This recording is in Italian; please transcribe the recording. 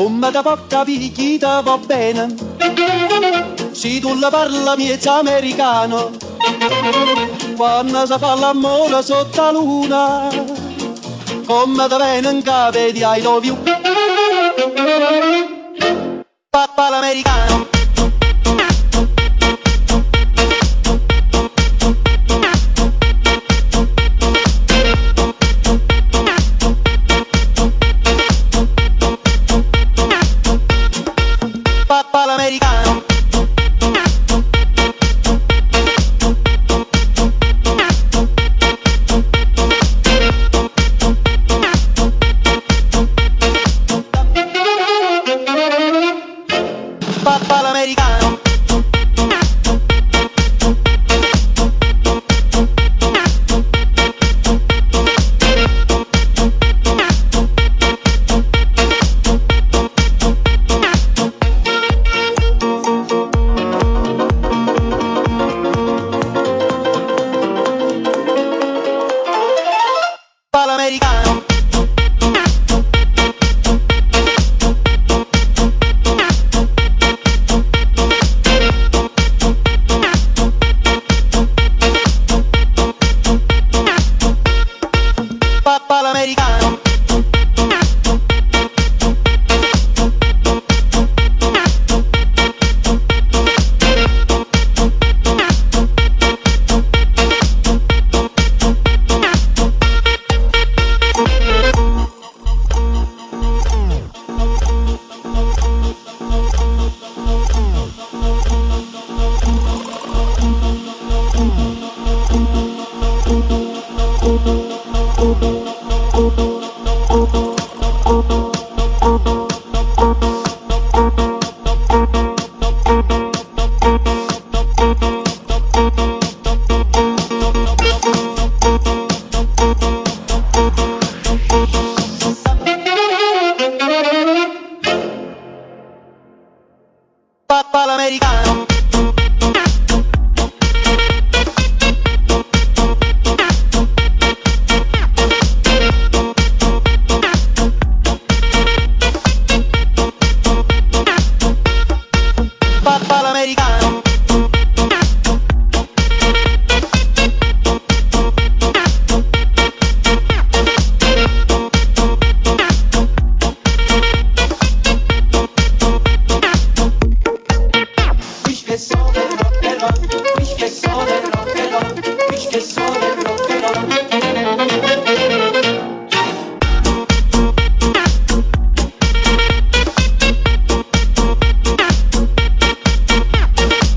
Come da può capire chi te va bene, se tu la parla miezza americano, quando si fa l'amore sotto la luna, come te viene in capo di I love you. Papà l'americano. Papà l'americano. Papà l'americano. Papà l'americano. Papà l'americano. Papà l'americano.